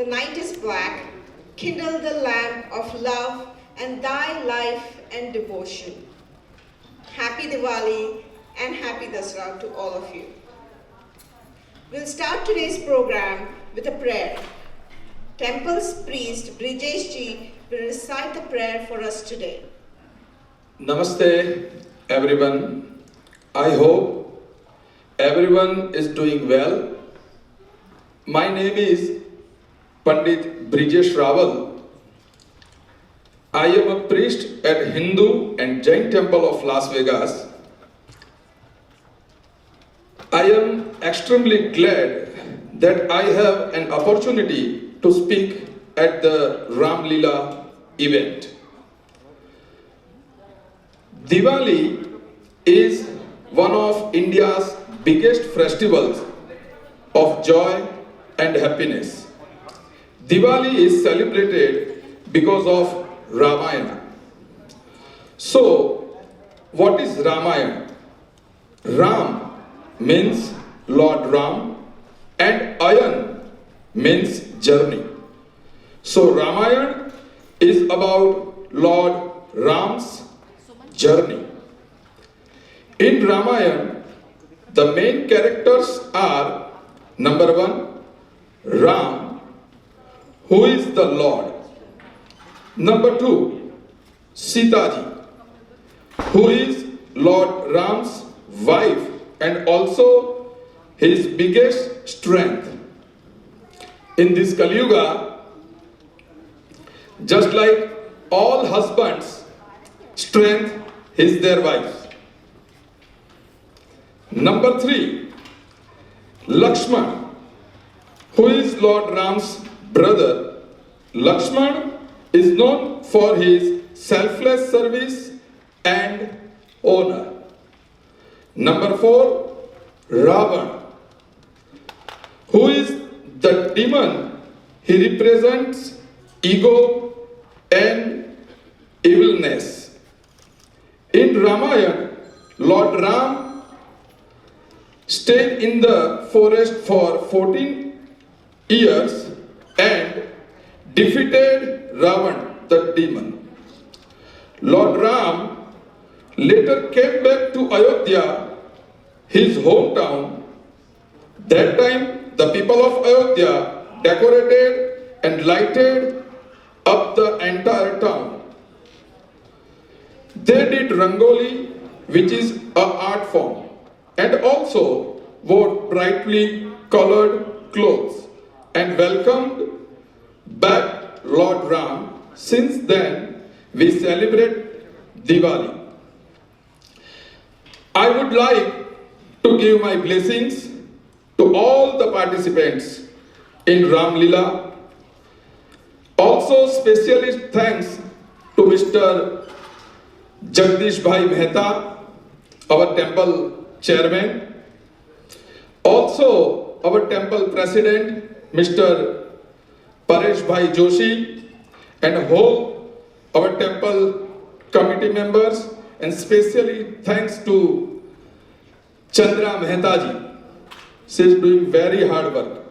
the night is black, kindle the lamp of love and thy life and devotion. Happy Diwali and happy Dasra to all of you. We'll start today's program with a prayer. Temple's priest Brijesh Ji will recite the prayer for us today. Namaste everyone. I hope everyone is doing well. My name is Pandit Brijesh Rawal. I am a priest at Hindu and Jain temple of Las Vegas. I am extremely glad that I have an opportunity to speak at the Ramlila event. Diwali is one of India's biggest festivals of joy and happiness. Diwali is celebrated because of Ramayana. So, what is Ramayana? Ram means Lord Ram and Ayan means journey. So Ramayana is about Lord Ram's journey. In Ramayana, the main characters are number 1, Ram, who is the Lord. Number 2, Sita ji, who is Lord Ram's wife and also his biggest strength. In this Kali Yuga, just like all husbands, strength is their wives. Number 3, Lakshman, who is Lord Ram's brother. Lakshman is known for his selfless service and honor. Number 4, Ravan, who is the demon. He represents ego and evilness. In Ramayana, Lord Ram stayed in the forest for 14 years and defeated Ravan, the demon. Lord Ram later came back to Ayodhya, his hometown. That time, the people of Ayodhya decorated and lighted up the entire town. They did Rangoli, which is an art form, and also wore brightly colored clothes and welcomed back Lord Ram. Since then, we celebrate Diwali. I would like to give my blessings to all the participants in Ramlila. Also, special thanks to Mr. Jagdish Bhai Mehta, our temple chairman. Also, our temple president, Mr. Paresh Bhai Joshi, and whole our temple committee members, and specially thanks to Chandra Mehta ji. She is doing very hard work.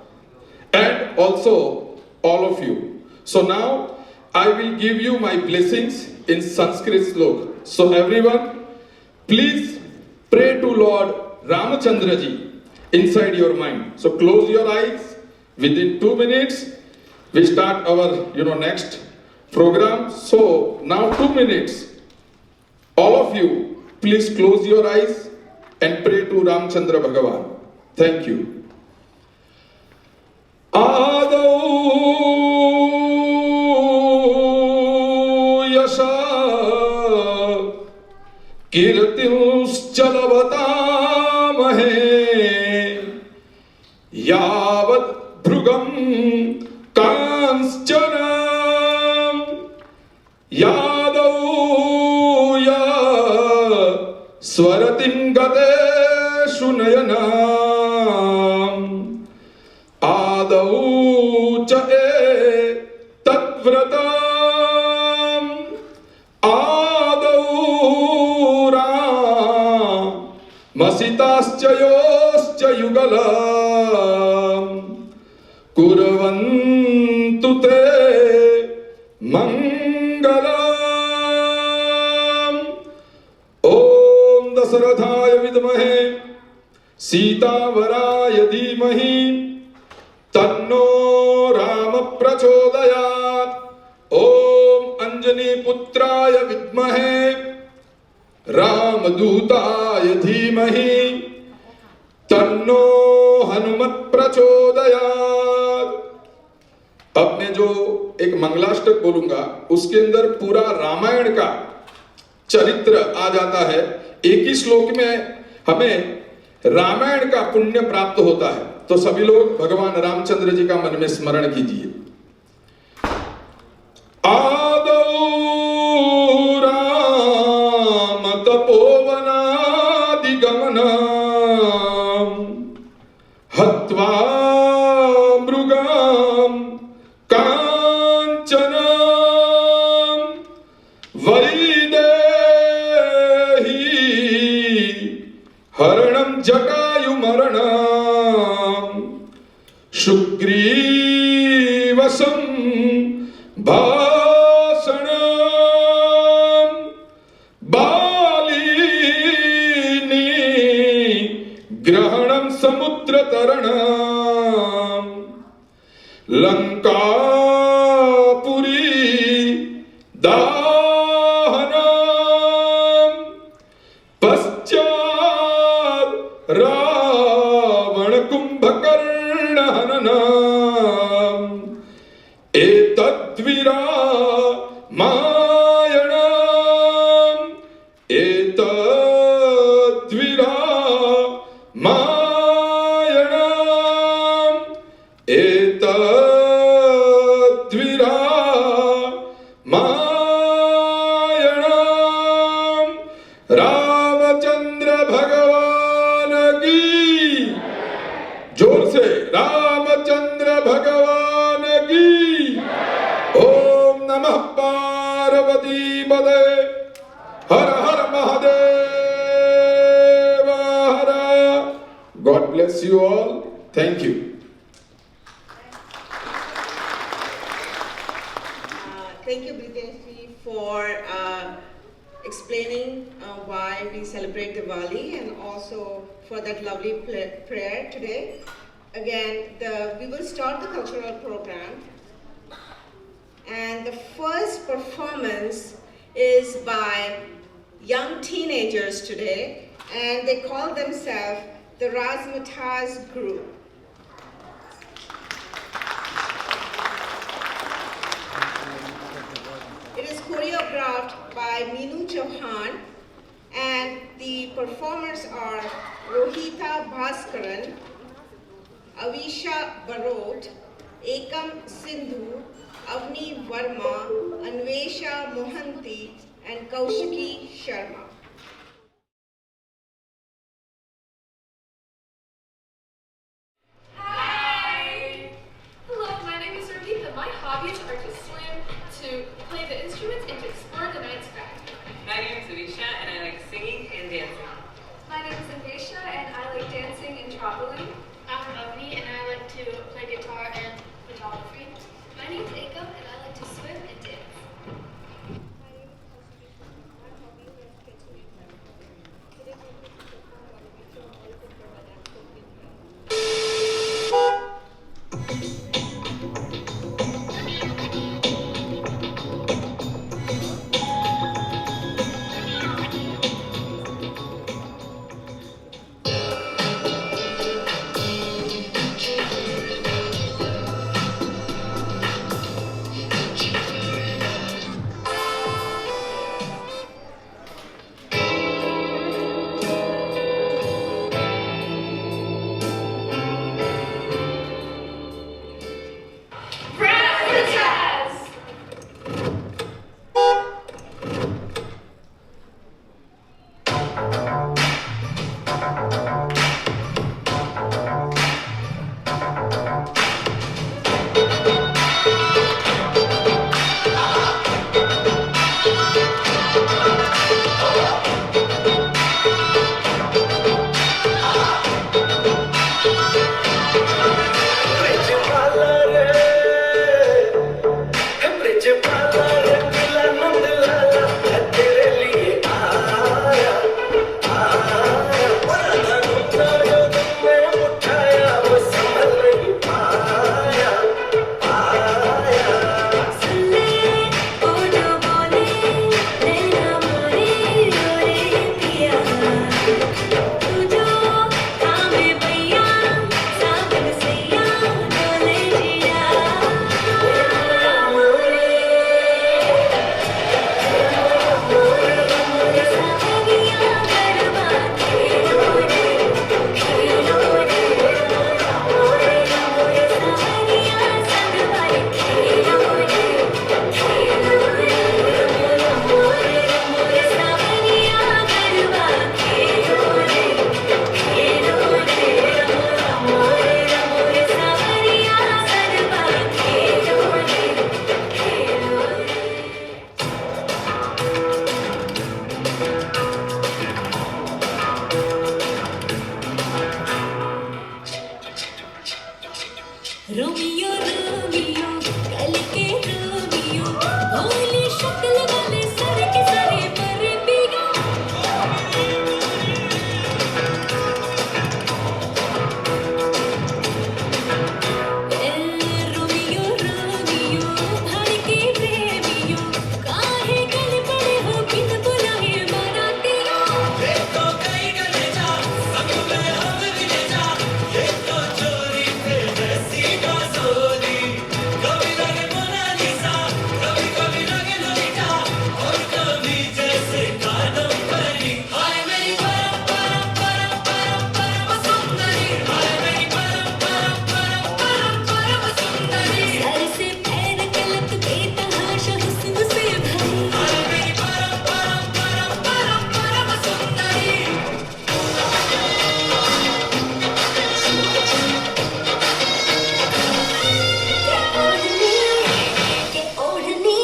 And also all of you. So now I will give you my blessings in Sanskrit slok. So everyone, please pray to Lord Ramachandra ji inside your mind. So close your eyes. Within 2 minutes, we start our next program. So now 2 minutes. All of you, please close your eyes and pray to Ramchandra Bhagavan. Thank you. Adau yasha kirtius chalavataamahe yavat bhrugam kanschanam yadau Swaratim Gadeshu Nayanam Adau Chae Tatvratam Adau Ram Masitascha Yoscha Yugalam Kurvan ते मंगलम। ओम दशरथाय विद्महे सीतावराय धीमहि तन्नो राम प्रचोदयात्। ओम अंजनी पुत्राय विद्महे रामदूताय धीमहि तन्नो हनुमत प्रचोदयात्। अब मैं जो एक मंगलाष्टक बोलूंगा उसके अंदर पूरा रामायण का चरित्र आ जाता है। एक ही श्लोक में हमें रामायण का पुण्य प्राप्त होता है। तो सभी लोग भगवान रामचंद्र जी का मन में स्मरण कीजिए। आदौ राम तपोवनादिगमनम् हत्वा मृगां काञ्चनं वैदेही हरणं जटायुमरणं सुग्रीवसं भाषणं बालिनी ग्रहणं समुद्रतरणं लंकापुरी दाहनं पश्चात् रावण कुंभकर्ण हननम् एतद्विरामायणम् एतद्विरामायणम् एतद्विरामायणम्। रामचंद्र भगवान की जोर से रामचंद्र भगवान की। ओम नमः पार्वती पदे Har Har Mahadev Har. God bless you all. Thank you. Thank you, Britesh, for explaining why we celebrate Diwali and also for that lovely prayer today. Again, we will start the cultural program. And the first performance is by young teenagers today, and they call themselves the Razzmatazz Group. It is choreographed by Chohan, and the performers are Rohita Bhaskaran, Avisha Barot, Ekam Sindhu, Avni Verma, Anvesha Mohanty, and Kaushiki Sharma. Hi! Hello, my name is Rohita. My hobbies are to swim, to play the instruments, and to explore the night sky. My name is Avisha and I like singing and dancing. My name is Anvesha and I like dancing and traveling. I'm Avni and I like to play guitar and photography. My name is Ekam and I like to swim and dance. My name is Kaushiki Sharma. My hobbies are sketching Romeo Romeo कल के Romeo भोली शक्ल वाले sir के सरे पर पियो Romeo Romeo भाड़ के प्रेमियो काहे गल पड़े हो बिन बुलाए बारातियों सर से पैर तलक बेतहाशा हुस्न से भरी के ओढ़नी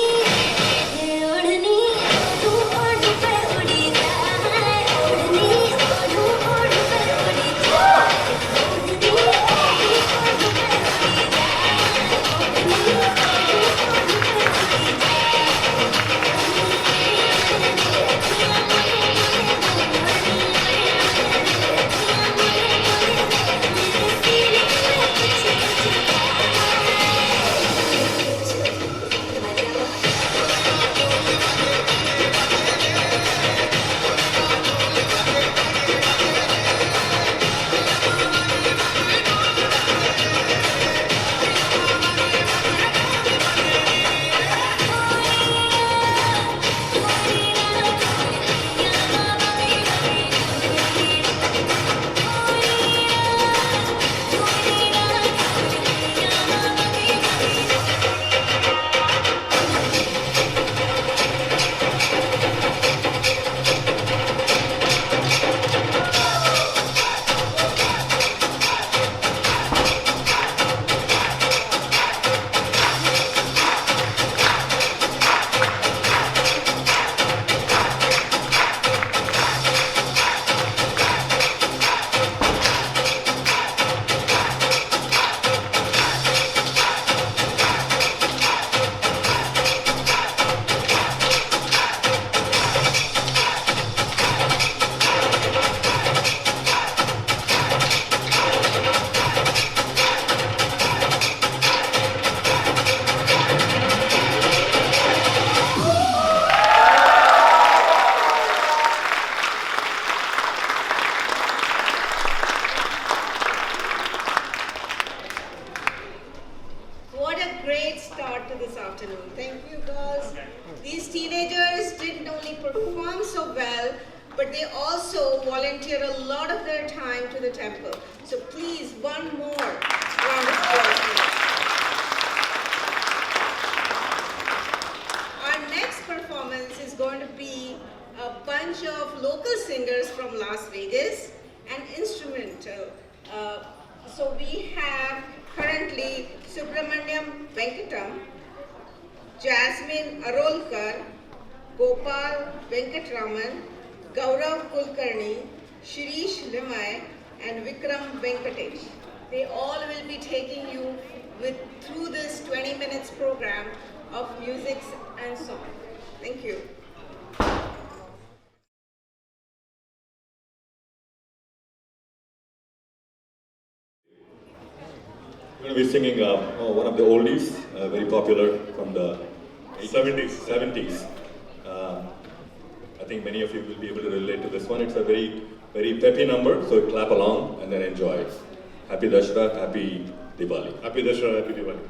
तू ओढ़ पे उड़ी जाए ओढ़नी ओढ़ू ओढ़ पे उड़ी जाए ओढ़नी ओढ़ पे उड़ी जाए ओढ़नी What a great start to this afternoon. Thank you, girls. These teenagers didn't only perform so well, but they also volunteer a lot of their time to the temple. So please, one more round of applause. please. Our next performance is going to be a bunch of local singers from Las Vegas and instrumental. So we have currently Subramanyam Venkatam, Jasmine Arolkar, Gopal Venkatraman, Gaurav Kulkarni, Shirish Limai, and Vikram Venkatesh. They all will be taking you through this 20 minutes program of music and song. Thank you. We're going to be singing one of the oldies, very popular from the 70s. 70s. I think many of you will be able to relate to this one. It's a very, very peppy number, so clap along and then enjoy. Happy Dashra, happy Diwali. Happy Dashra, happy Diwali.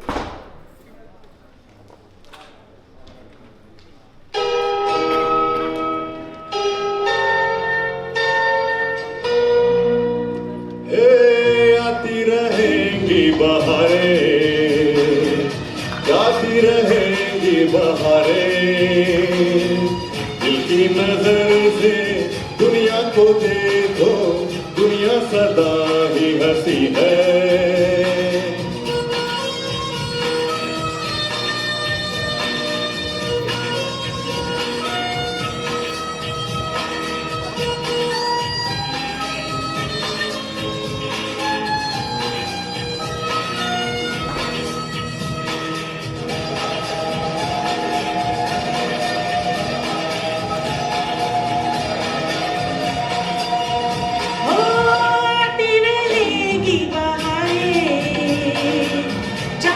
आती रहेंगी बहारें, जाती रहेंगी बहारें, दिल की नजर से दुनिया को देखो, दुनिया सदा ही हंसी है।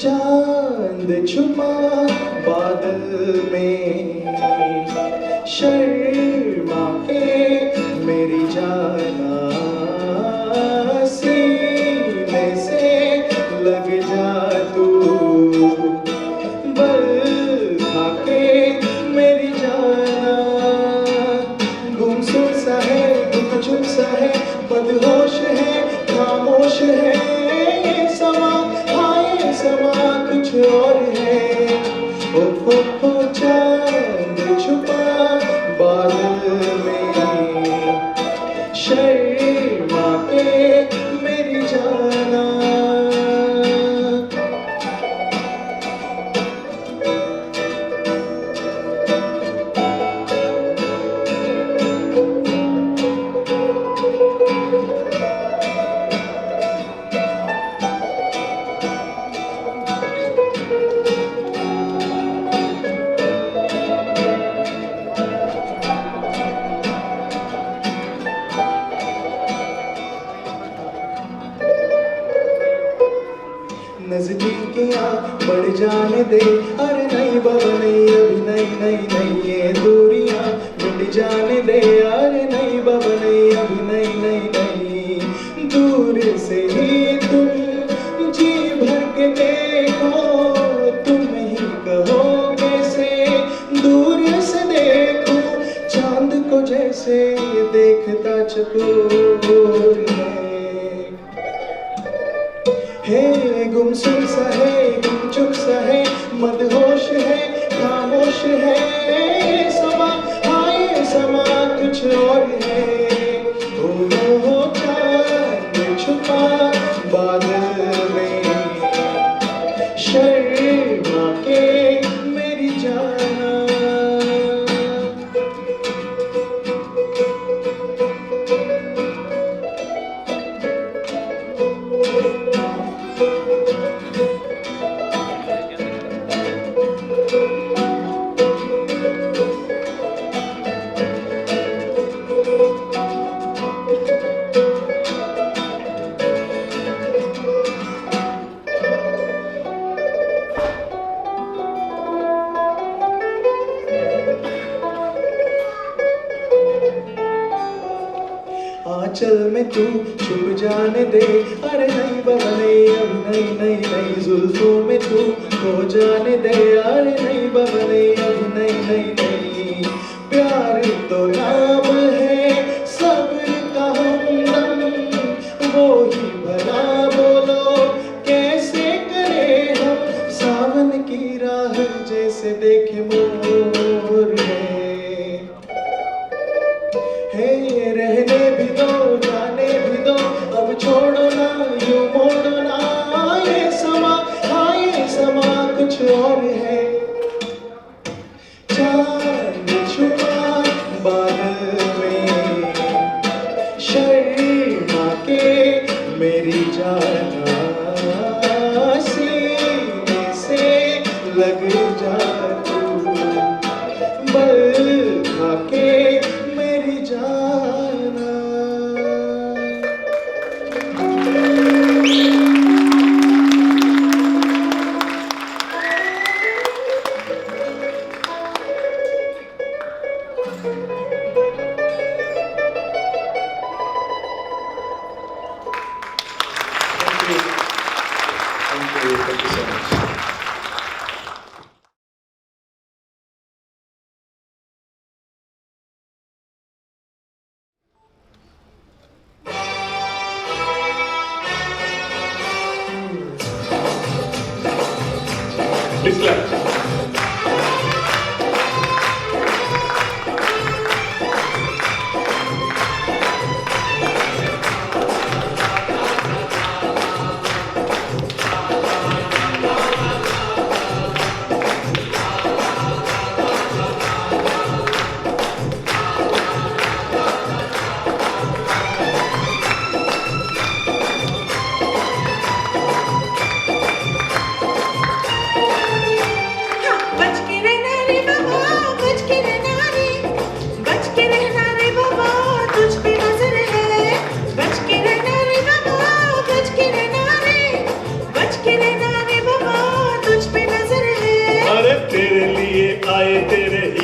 चांद छुपा बादल में, शर्मा के मेरी जाना, सीने से लग जा तू, बल खा के मेरी जाना। गुमसुम सा है, गुमचुम सा है, बदहोश है, खामोश है ये समा, हाँ ये समा कुछ और है। ओ चांद छुपा बादल में, शर्मा के मेरी जाना। नजदीकियाँ बढ़ जाने दे, अरे नहीं बाबा नहीं, अभी नहीं नहीं नहीं, ये दूरियाँ मिट जाने दे, अरे नहीं बाबा नहीं, अभी नहीं नहीं नहीं। दूर से ही तुम जी भर के देखो, तुम ही कहो कैसे दूर से देखो, चांद को जैसे देखता चकोर है। गुमसुम सा है, गुमचुम सा है, मदहोश है, खामोश है ये समा, हाँ ये समा कुछ और है। ओ चांद छुपा बादल में, शर्मा के मेरी जाना। आंचल में तू छुप जाने दे, अरे नहीं बाबा नहीं, अभी नहीं नहीं नहीं। जुल्फों में तू खो जाने दे, अरे नहीं बाबा नहीं, अभी नहीं नहीं नहीं। प्यार तो नाम है सब्र का हमदम, वो ही भला बोलो कैसे करे हम। सावन की राह जैसे देखे मोर है, रहने भी दो जाने भी दो, अब छोड़ो ना यूं मोड़ो ना ये समा, हाँ ये समा कुछ और है। चांद छुपा बादल में, शर्मा के मेरी जाना, सीने से लग जा तू, बल खा के मेरी जाना। Thank you so much. Please clap.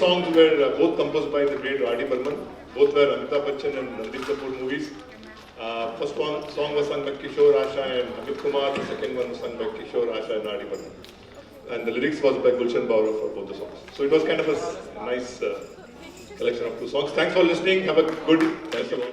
songs were both composed by the great R.D. Burman. Both were Amitabh Bachchan and Ranbir Kapoor movies. First one song was sung by Kishore, Asha and Amit Kumar. The second one was sung by Kishore, Asha and R.D. Burman. And the lyrics was by Gulshan Baura for both the songs. So it was kind of a nice collection of two songs. Thanks for listening. Have a good festival.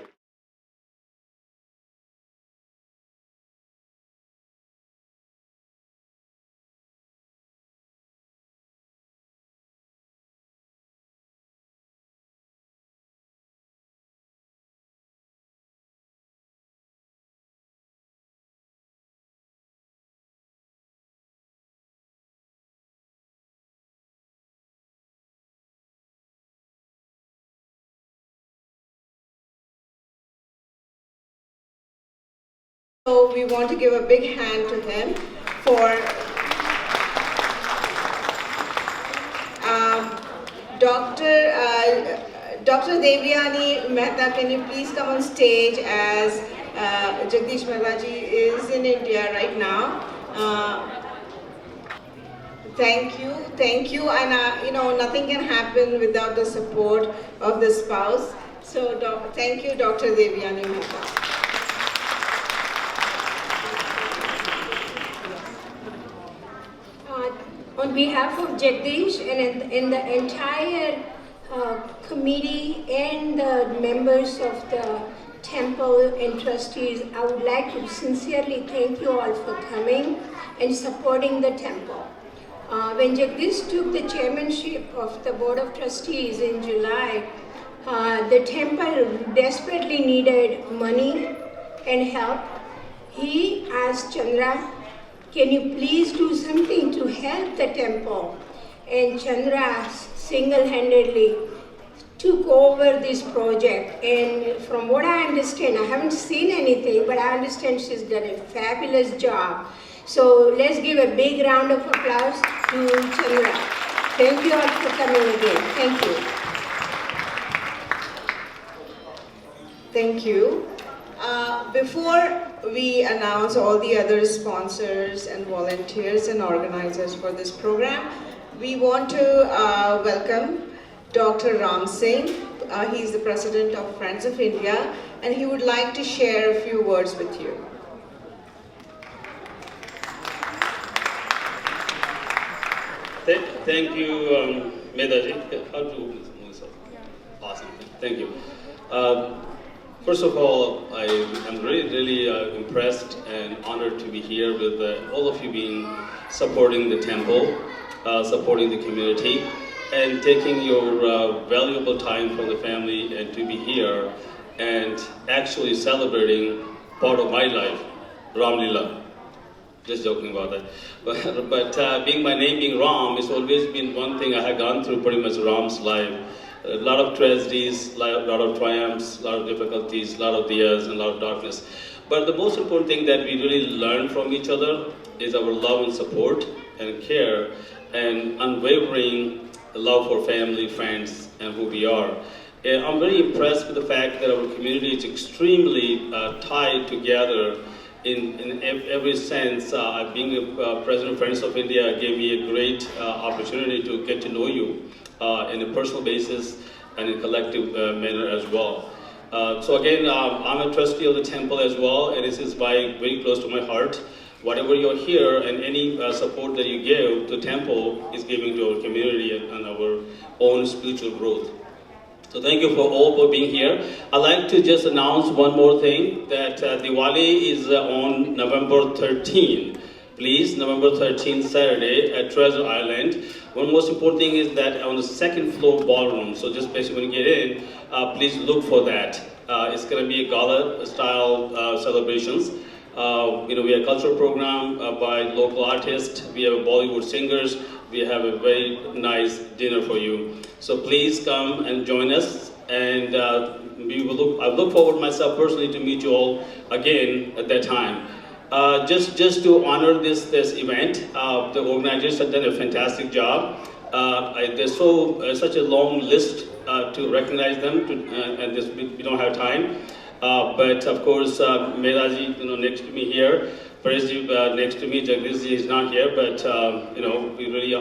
So we want to give a big hand to him for Dr. Devyani Mehta. Can you please come on stage as Jagdish Mehta ji is in India right now. Thank you, and you know, nothing can happen without the support of the spouse. So thank you, Dr. Devyani Mehta. On behalf of Jagdish and the entire committee and the members of the temple and trustees, I would like to sincerely thank you all for coming and supporting the temple. When Jagdish took the chairmanship of the Board of Trustees in July, the temple desperately needed money and help. He asked Chandra, can you please do something to help the temple? And Chandra single-handedly took over this project. And from what I understand, I haven't seen anything, but I understand she's done a fabulous job. So let's give a big round of applause to Chandra. Thank you all for coming again. Thank you. Thank you. Before we announce all the other sponsors and volunteers and organizers for this program, we want to welcome Dr. Ram Singh. He's the president of Friends of India, and he would like to share a few words with you. Thank you, Medaji. How to move this up? Awesome. Thank you. First of all, I'm really impressed and honored to be here with all of you being supporting the temple, supporting the community, and taking your valuable time from the family and to be here and actually celebrating part of my life, Ramlila. Just joking about that. But being my name being Ram, it's always been one thing I have gone through pretty much Ram's life. A lot of tragedies, a lot of triumphs, a lot of difficulties, a lot of diyas, and a lot of darkness. But the most important thing that we really learn from each other is our love and support and care and unwavering love for family, friends, and who we are. And I'm very impressed with the fact that our community is extremely tied together in every sense. Being a president of Friends of India gave me a great opportunity to get to know you in a personal basis and in a collective manner as well. So again, I'm a trustee of the temple as well, and this is very close to my heart. Whatever you're here and any support that you give to temple is giving to our community and our own spiritual growth. So thank you for being here. I'd like to just announce one more thing, that Diwali is on November 13. Please, November 13th, Saturday at Treasure Island. One most important thing is that on the second floor ballroom, so just basically when you get in, please look for that. It's going to be a gala-style celebrations. We have a cultural program by local artists. We have Bollywood singers. We have a very nice dinner for you. So please come and join us. And I look forward myself personally to meet you all again at that time. Just to honor this event, the organizers have done a fantastic job. There's such a long list to recognize them, and we don't have time. But of course, Meraji, next to me here, Pareshji next to me, Jagdishji is not here, but we really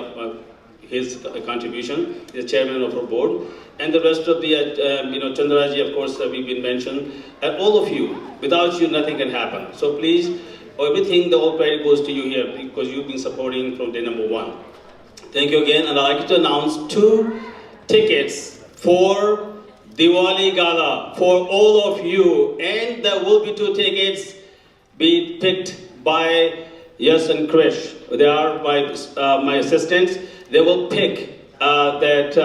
his contribution. He's the chairman of our board. And the rest of the, Chandraji, of course, we've been mentioned. And all of you, without you, nothing can happen. So please, everything, the all credit goes to you here because you've been supporting from day number one. Thank you again. And I'd like to announce 2 tickets for Diwali Gala for all of you. And there will be 2 tickets be picked by Yes and Krish. They are my assistants. They will pick that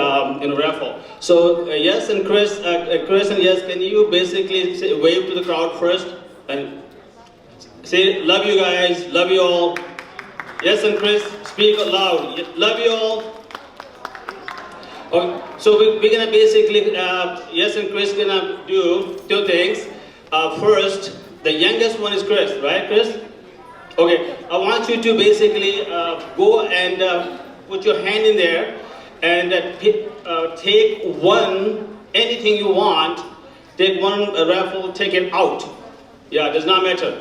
raffle. So Yes and Chris and Yes, can you basically wave to the crowd first and say, love you guys, love you all. Yes and Chris, speak out loud. Love you all. Okay, so we're gonna basically, Yes and Chris gonna do 2 things. First, the youngest one is Chris, right, Chris? Okay, I want you to basically go and put your hand in there and take anything you want, take one raffle ticket out. Yeah, does not matter.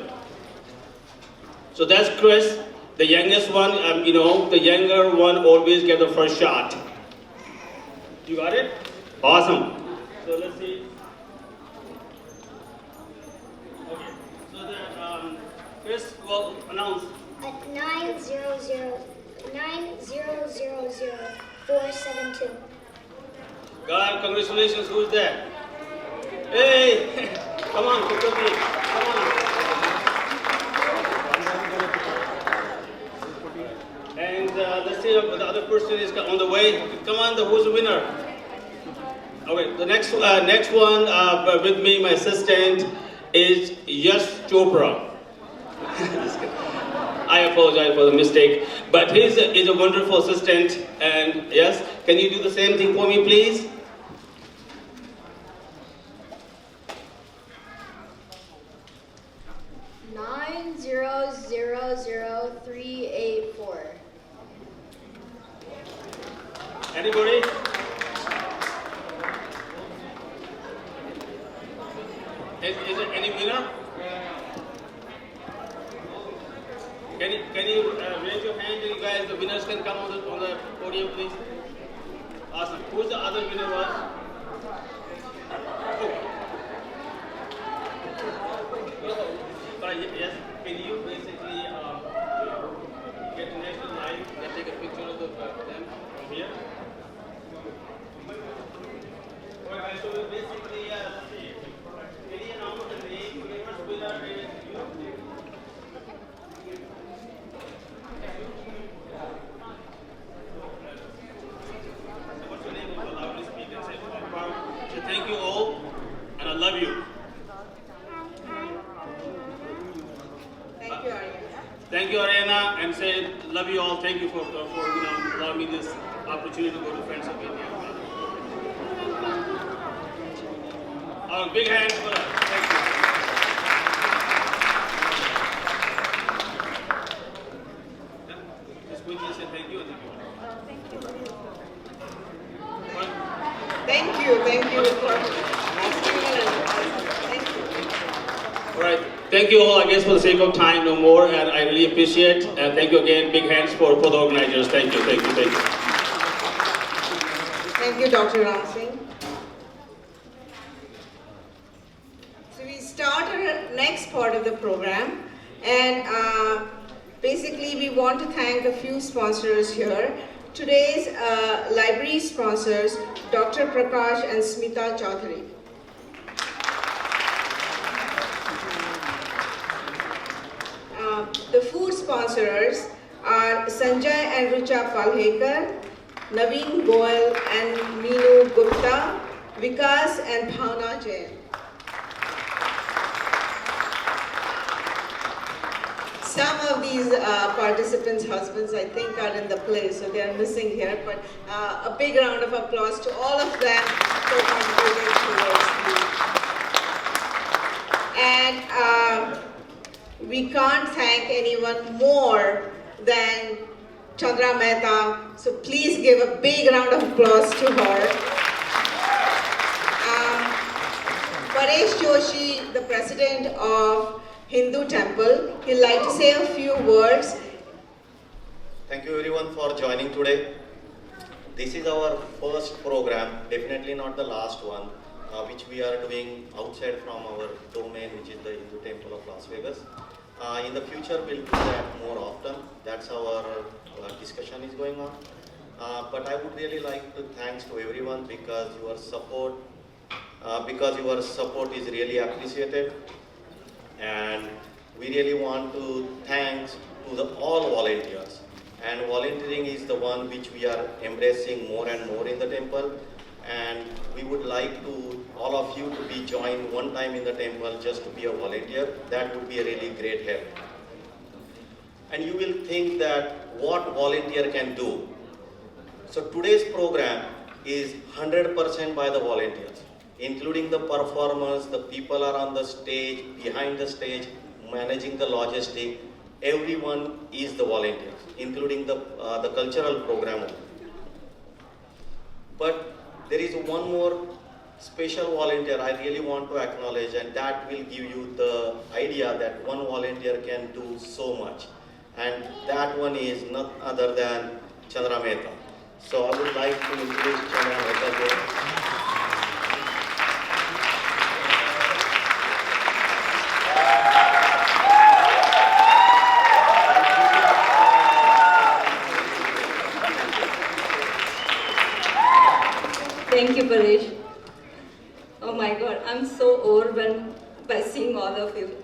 So that's Chris, the youngest one. The younger one always get the first shot. You got it? Awesome. So let's see. Okay. So Chris will announce. At 9000472. God, congratulations. Who's that? Hey, come on, come on. And let's see if the other person is on the way. Come on, who's the winner? Okay, the next one with me, my assistant, is Yash Chopra. I apologize for the mistake, but he's a wonderful assistant. And yes, can you do the same thing for me, please? $9000384. Anybody? Is there any winner? Can you raise your hand, you guys? The winners can come on the podium, please. Awesome. Who's the other winner was? Yes. Can you basically get next to the line and take a picture of them from here? Alright, so basically, let's see. Can you announce the name? The first winner is you. What's your name? Allow me to speak and say, so thank you all, and I love you. Thank you, Arya. Thank you, Ariana, and say love you all. Thank you for allowing me this opportunity to go to Friends of India. Big hand for us. Thank you. Just quickly say thank you. Thank you for asking us. Thank you. All right. Thank you all, I guess, for the sake of time, no more, and I really appreciate. And thank you again. Big hands for the organizers. Thank you. Thank you, Dr. Ram Singh. So we start our next part of the program, and basically we want to thank a few sponsors here. Today's library sponsors, Dr. Prakash and Smita Chaudhary. The food sponsors are Sanjay and Richa Palhekar, Naveen Goel and Meenu Gupta, Vikas and Bhavna Jain. Some of these participants' husbands, I think, are in the place, so they are missing here. But a big round of applause to all of them for contributing towards this. And we can't thank anyone more than Chandra Mehta, so please give a big round of applause to her. Paresh Joshi, the president of Hindu Temple, he'd like to say a few words. Thank you everyone for joining today. this is our first program, definitely not the last one, which we are doing outside from our domain, which is the Hindu Temple of Las Vegas. In the future, we'll do that more often. That's how our discussion is going on. But I would really like to thanks to everyone because your support is really appreciated, and we really want to thanks to all volunteers. And volunteering is the one which we are embracing more and more in the temple. And we would like to all of you to be joined one time in the temple just to be a volunteer. That would be a really great help. And you will think that what volunteer can do. So today's program is 100% by the volunteers, including the performers, the people are on the stage, behind the stage, managing the logistic. Everyone is the volunteers, including the cultural program. But there is one more special volunteer I really want to acknowledge, and that will give you the idea that one volunteer can do so much. And that one is none other than Chandra Mehta. So I would like to introduce Chandra Mehta here. Thank you, Paresh. Oh my God, I'm so overwhelmed by seeing all of you.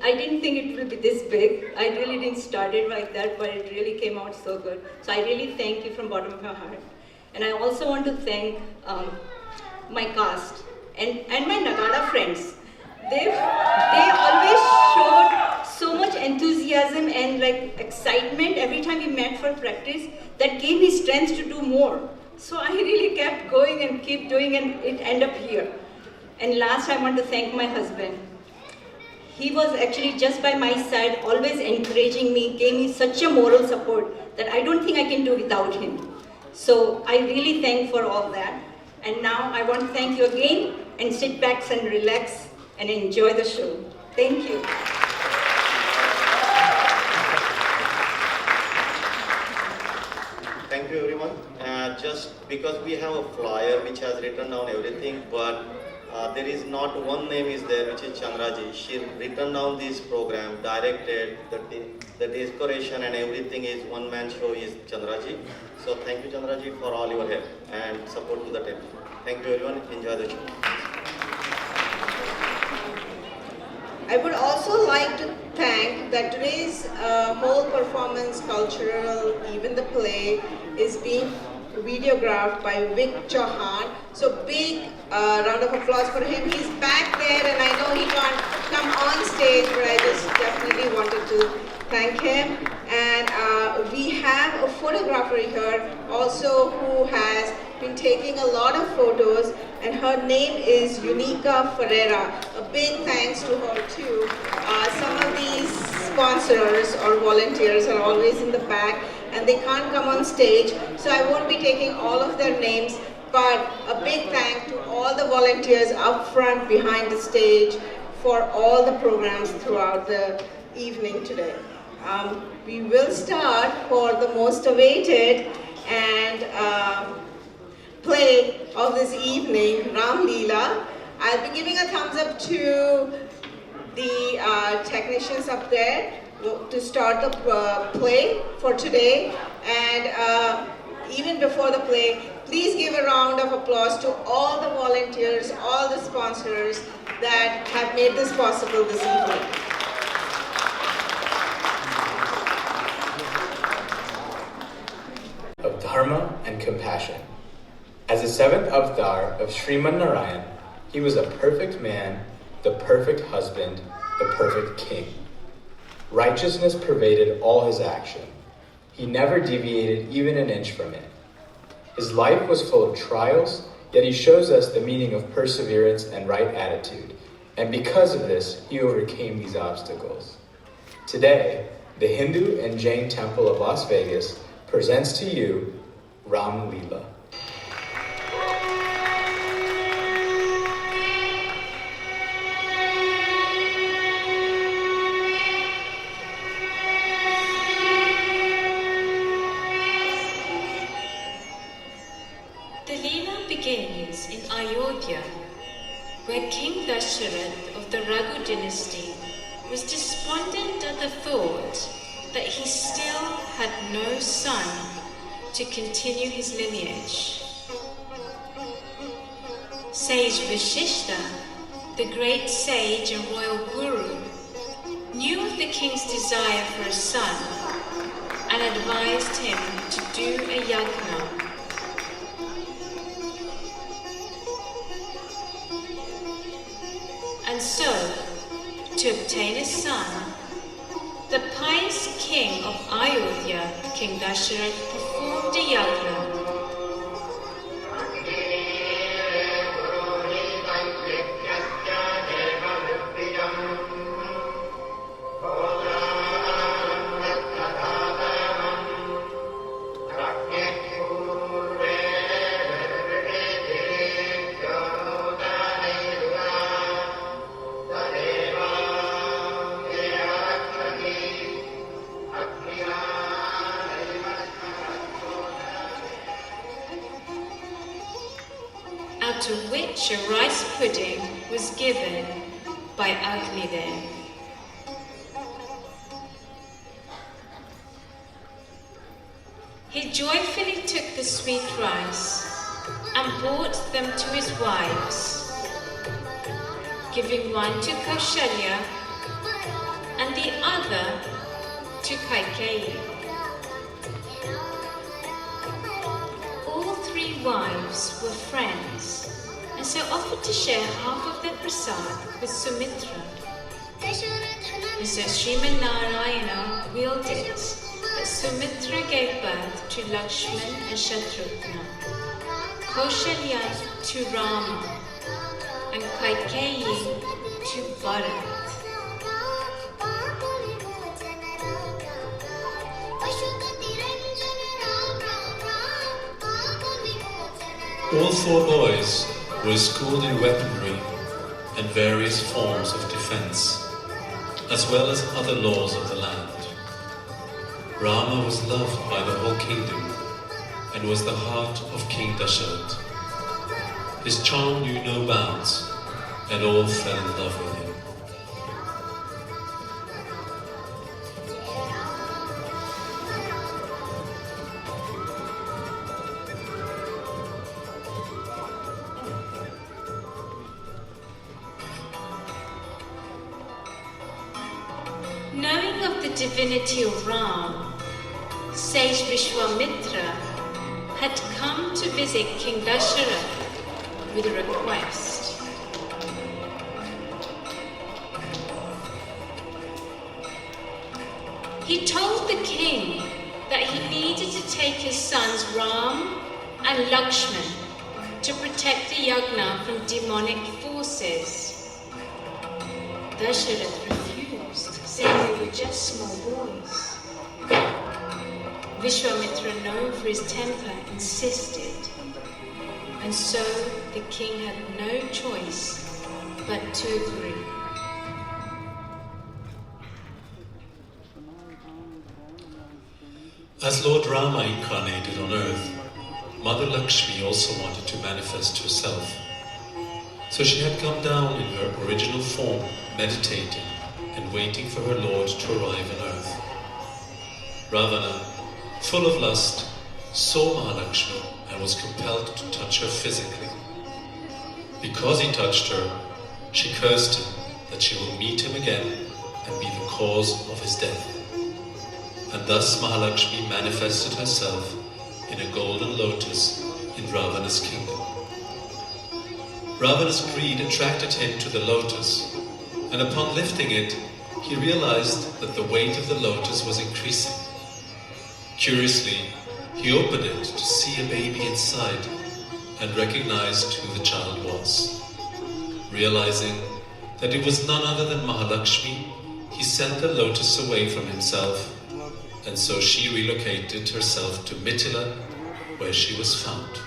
I didn't think it would be this big. I really didn't start it like that, but it really came out so good. So I really thank you from the bottom of my heart. And I also want to thank my cast and my Nagada friends. They always showed so much enthusiasm and like excitement every time we met for practice that gave me strength to do more. So I really kept going and keep doing, and it ended up here. And last, I want to thank my husband. He was actually just by my side, always encouraging me, gave me such a moral support that I don't think I can do without him. So I really thank for all that. And now I want to thank you again, and sit back and relax and enjoy the show. Thank you. Thank you, everyone. Just because we have a flyer which has written down everything, but there is not one name is there, which is Chandraji. She written down this program, directed, the decoration and everything is one-man show is Chandraji. So thank you, Chandraji, for all your help and support to the temple. Thank you, everyone. Enjoy the show. I would also like to thank that today's whole performance, cultural, even the play, is being videographed by vchohan. So big round of applause for him. He's back there, and I know he can't come on stage, but I just definitely wanted to thank him. And we have a photographer here also who has been taking a lot of photos, and her name is Unica Ferreira. A big thanks to her too. Some of these sponsors or volunteers are always in the back and they can't come on stage, so I won't be taking all of their names, but a big thank to all the volunteers up front, behind the stage, for all the programs throughout the evening today. We will start for the most awaited and play of this evening, Ramlila. I'll be giving a thumbs up to the technicians up there to start the play for today. And even before the play, please give a round of applause to all the volunteers, all the sponsors that have made this possible this evening. Of Dharma and compassion. As the seventh avatar of Sriman Narayan, he was a perfect man, the perfect husband, the perfect king. Righteousness pervaded all his action. He never deviated even an inch from it. His life was full of trials, yet he shows us the meaning of perseverance and right attitude. And because of this, he overcame these obstacles. Today, the Hindu and Jain Temple of Las Vegas presents to you Ramlila. begins in Ayodhya, where King Dasharath of the Raghu dynasty was despondent at the thought that he still had no son to continue his lineage. Sage Vashishta, the great sage and royal guru, knew of the king's desire for a son and advised him to do a yagna. And so, to obtain a son, the pious king of Ayodhya, King Dasharath, performed a yagna. Out of which a rice pudding was given by Agnidev. He joyfully took the sweet rice and brought them to his wives, giving one to Kaushalya and the other to Kaikeyi. All three wives were friends, and so offered to share half of their prasad with Sumitra. And so Sriman Narayana willed it that Sumitra gave birth to Lakshman and Shatrughna, Kaushalya to Rama, and Kaikeyi to Bharat. All four boys were schooled in weaponry and various forms of defense, as well as other laws of the land. Rama was loved by the whole kingdom and was the heart of King Dasharath. His charm knew no bounds, and all fell in love with him. Knowing of the divinity of Ram, sage Vishwamitra had come to visit King Dasharath with a request. He told the king that he needed to take his sons Ram and Lakshman to protect the yagna from demonic forces. Dasharath refused, saying they were just small boys. Vishwamitra, known for his temper, insisted, and so the king had no choice but to agree. As Lord Rama incarnated on earth, Mother Lakshmi also wanted to manifest herself. So she had come down in her original form, meditating and waiting for her Lord to arrive on earth. Ravana, full of lust, saw Mahalakshmi and was compelled to touch her physically. Because he touched her, she cursed him that she will meet him again and be the cause of his death. And thus Mahalakshmi manifested herself in a golden lotus in Ravana's kingdom. Ravana's greed attracted him to the lotus, and upon lifting it, he realized that the weight of the lotus was increasing. Curiously, he opened it to see a baby inside and recognized who the child was. Realizing that it was none other than Mahalakshmi, he sent the lotus away from himself, and so she relocated herself to Mithila, where she was found.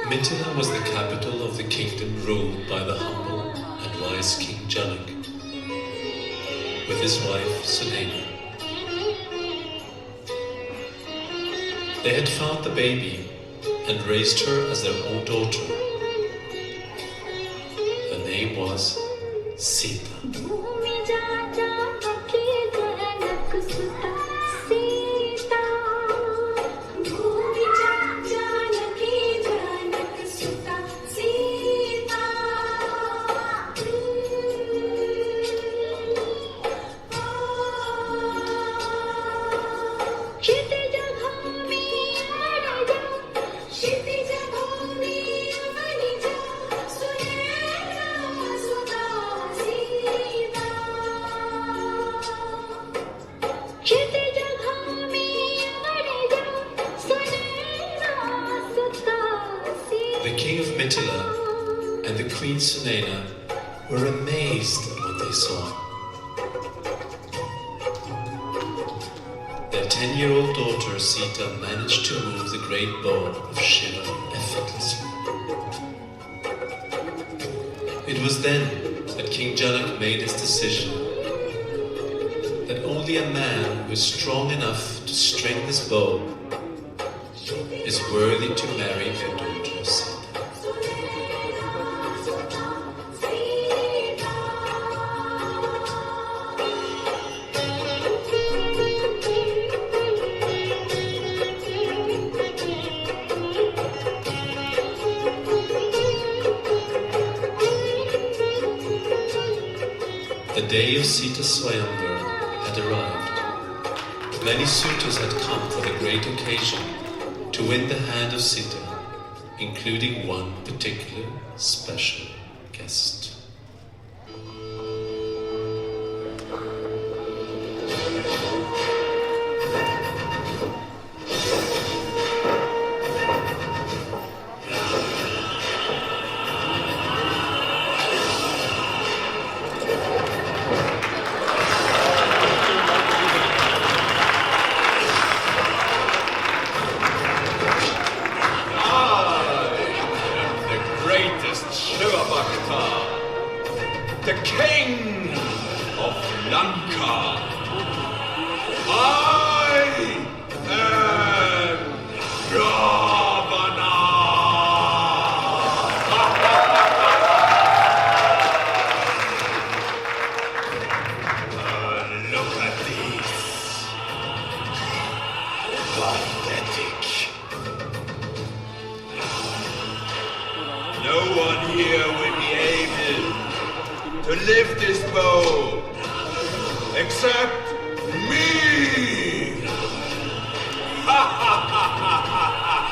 Mithila was the capital of the kingdom ruled by the humble and wise King Janak, with his wife Sunena. They had found the baby and raised her as their own daughter. Her name was Sita. The king of Mithila and the queen Sunena were amazed at what they saw. Their 10-year-old daughter Sita managed to move the great bow of Shiva effortlessly. It was then that King Janak made his decision that only a man who is strong enough to string this bow is worthy to marry their daughter Sita. The day of Sita's Swayamvar had arrived. Many suitors had come for the great occasion to win the hand of Sita, including one particular special guest. The king of Lanka. I am Ravana. Look at this. Pathetic. No one here will be able to lift this bow except me. Ha ha ha ha ha ha.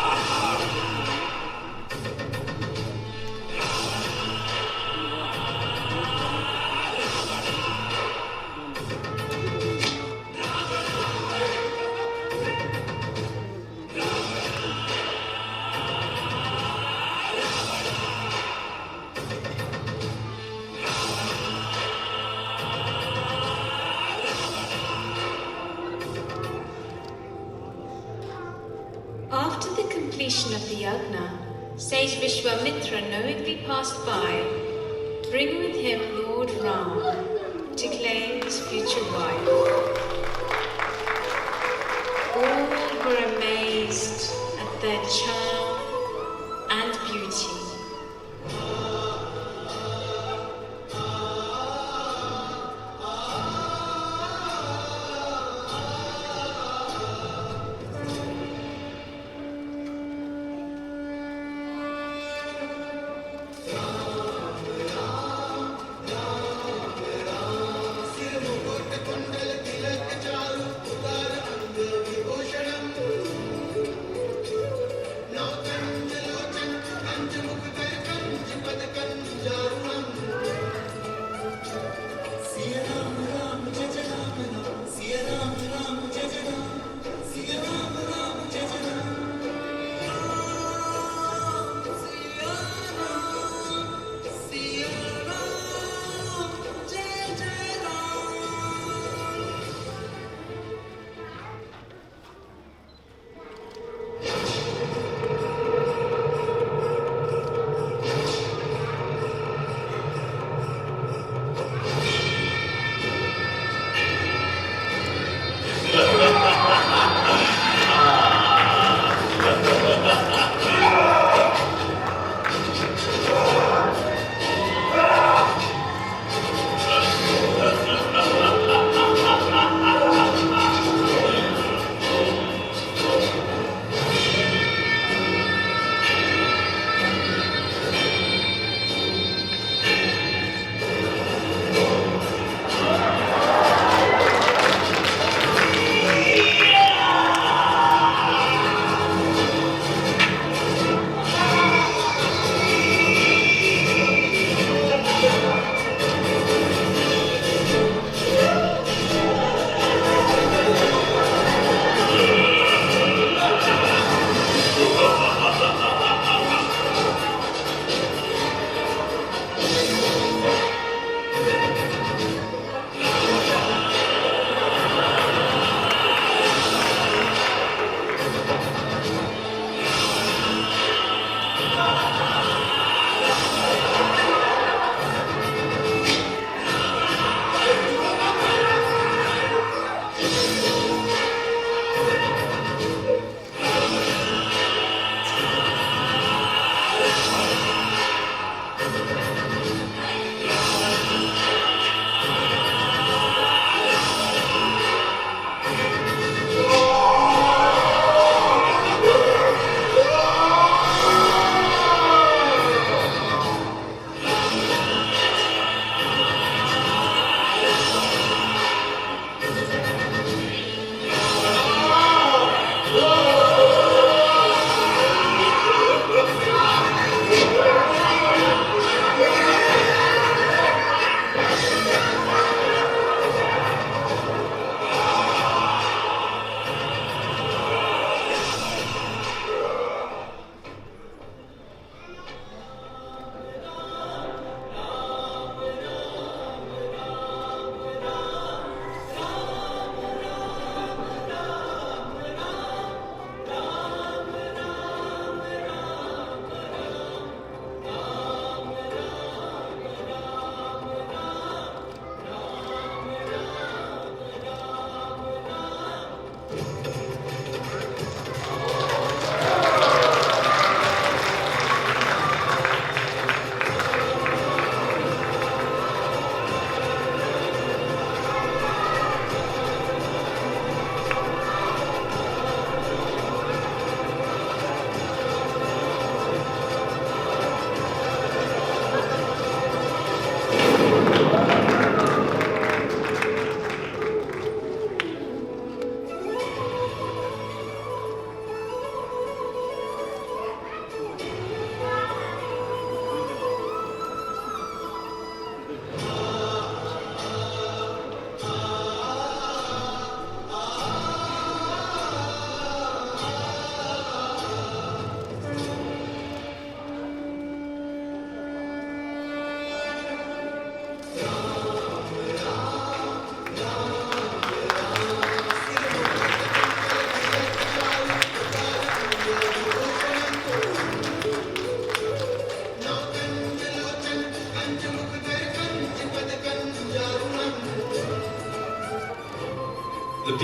After the completion of the yagna, sage Vishwamitra knowingly passed by, bringing with him Lord Ram to claim his future wife. All were amazed at their charm and beauty.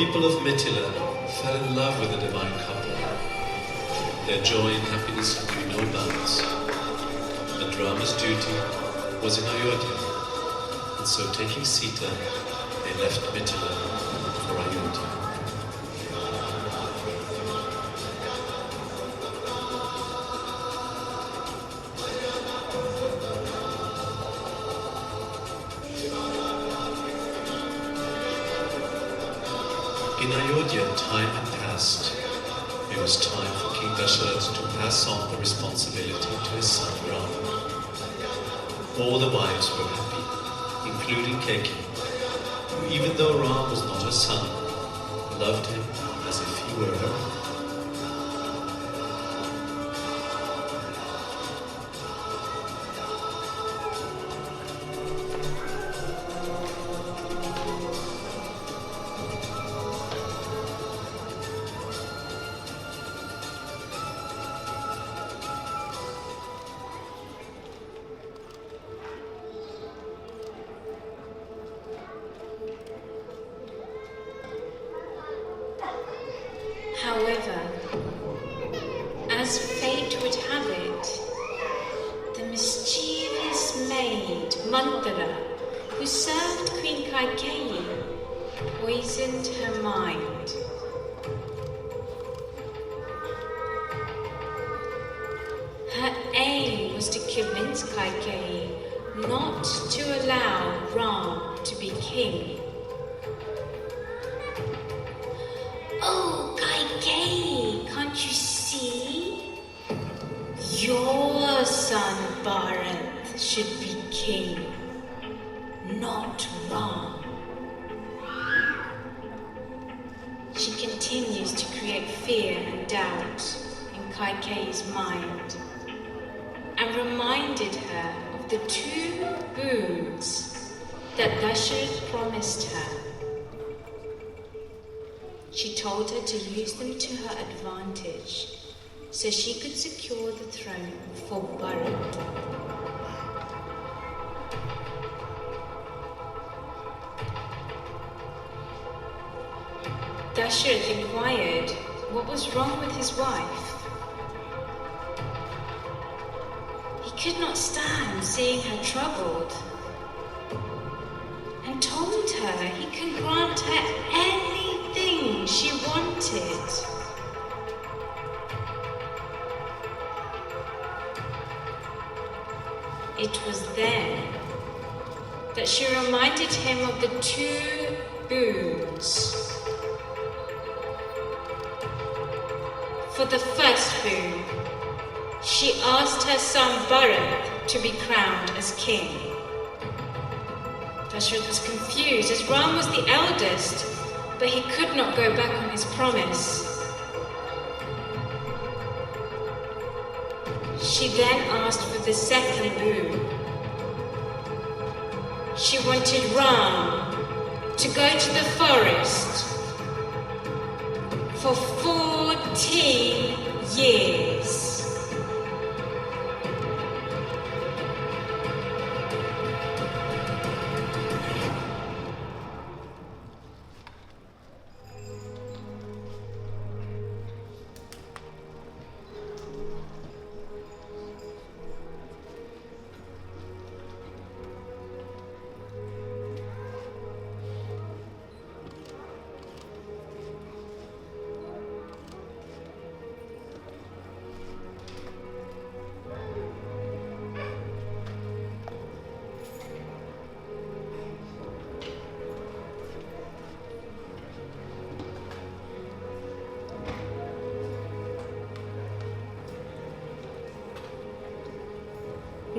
people of Mithila fell in love with the divine couple. Their joy and happiness knew no bounds. And Rama's duty was in Ayodhya, and so taking Sita, they left Mithila for Ayodhya. In Ayodhya, time had passed. It was time for King Dasharath to pass on the responsibility to his son Rama. All the wives were happy, including Keki, who, even though Ram was not her son, loved him as if he were her own. However, as fate would have it, the mischievous maid Manthara, who served Queen Kaikeyi, poisoned her mind. Her aim was to convince Kaikeyi not to allow Ram to be king. Oh, Kaikeyi, can't you see? Your son Bharat should be king, not Ram. She continues to create fear and doubt in Kaikeyi's mind and reminded her of the 2 boons that Dasharath promised her. She told her to use them to her advantage so she could secure the throne for Bharat. Dasharath inquired what was wrong with his wife. He could not stand seeing her troubled and told her he can grant her anything she wanted. It was then that she reminded him of the 2 boons. For the first boon, she asked her son Bharat to be crowned as king. Dasharath was confused as Ram was the eldest, but he could not go back on his promise. She then asked for the second boon. She wanted Ram to go to the forest for 14 years.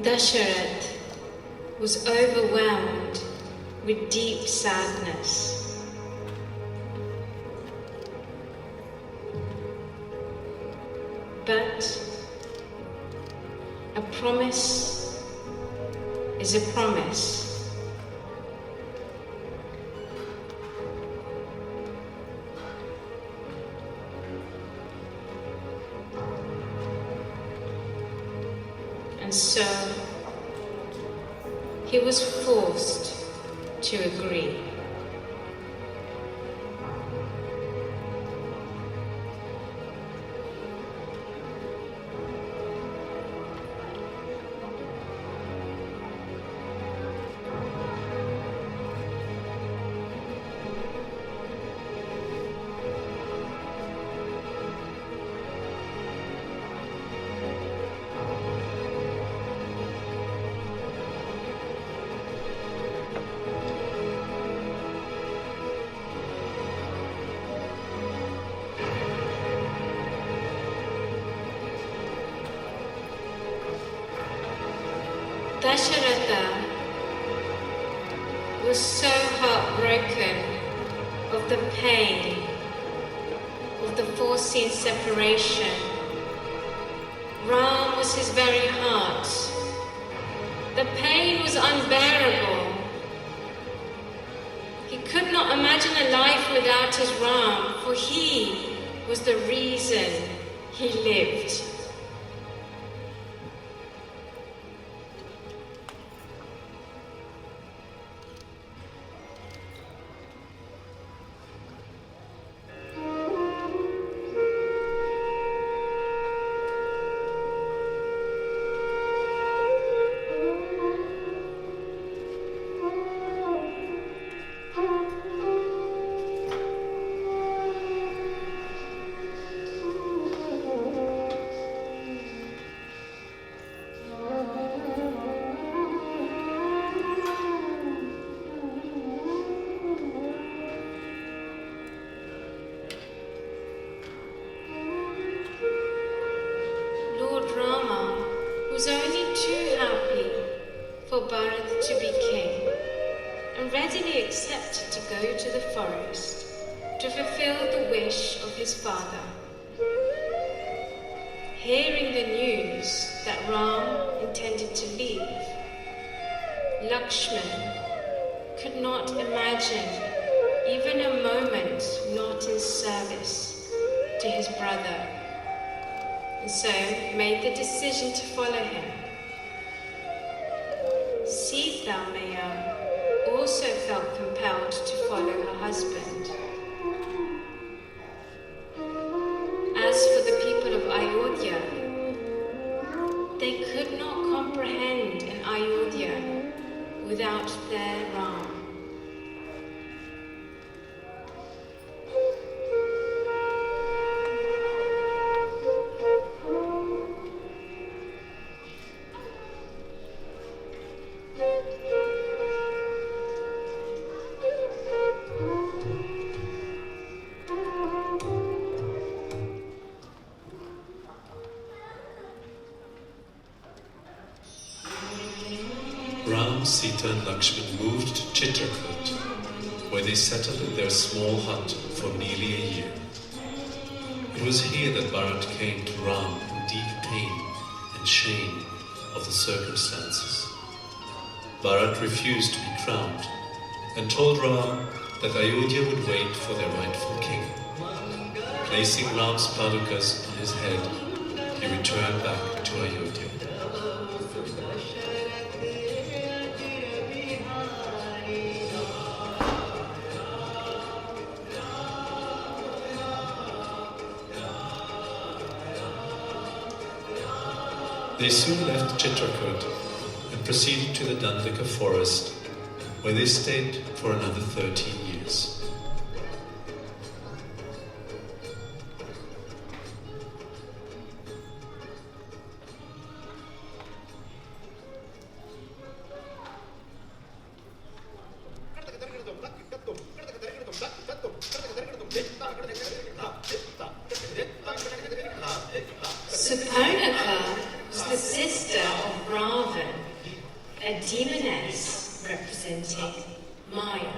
Dasharath was overwhelmed with deep sadness. But a promise is a promise. And so he was forced to agree. Dasharatha was so heartbroken of the pain of the foreseen separation. Ram was his very heart. The pain was unbearable. He could not imagine a life without his Ram, for he was the reason he lived. Lord Rama was only too happy for Bharat to be king and readily accepted to go to the forest to fulfill the wish of his father. Hearing the news that Ram intended to leave, Lakshman could not imagine even a moment not in service to his brother, and so made the decision to follow him. Sita Maya also felt compelled to follow her husband. As for the people of Ayodhya, they could not comprehend an Ayodhya without their Ram. Ram, Sita and Lakshman moved to Chitrakoot, where they settled in their small hut for nearly a year. It was here that Bharat came to Ram in deep pain and shame of the circumstances. Bharat refused to be crowned and told Ram that Ayodhya would wait for their rightful king. Placing Ram's padukas on his head, he returned back to Ayodhya. They soon left Chitrakoot and proceeded to the Dandaka forest, where they stayed for another 13 years. Suparnaka was the sister of Ravan, a demoness representing Maya.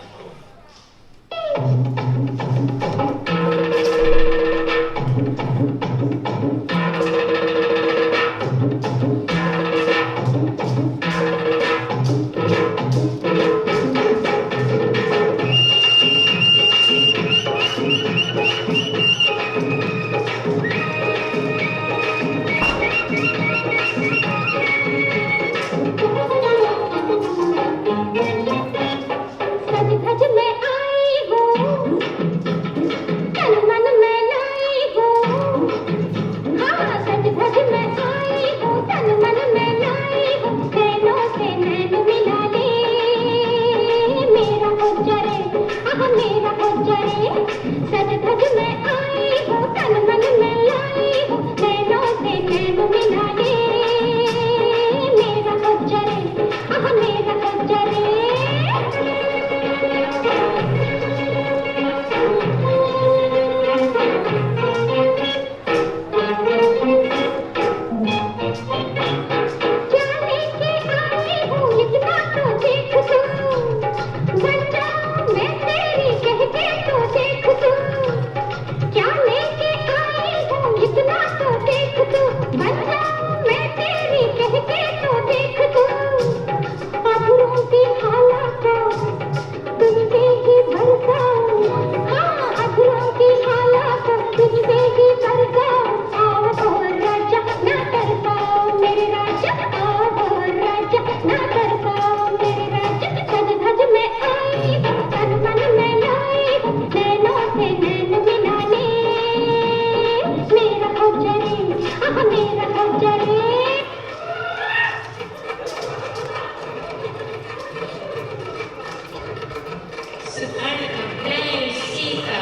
Suparna blames Sita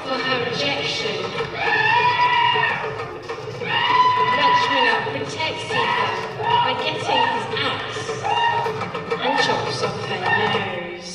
for her rejection. Lakshmana protects Sita by getting his axe and chops off her nose.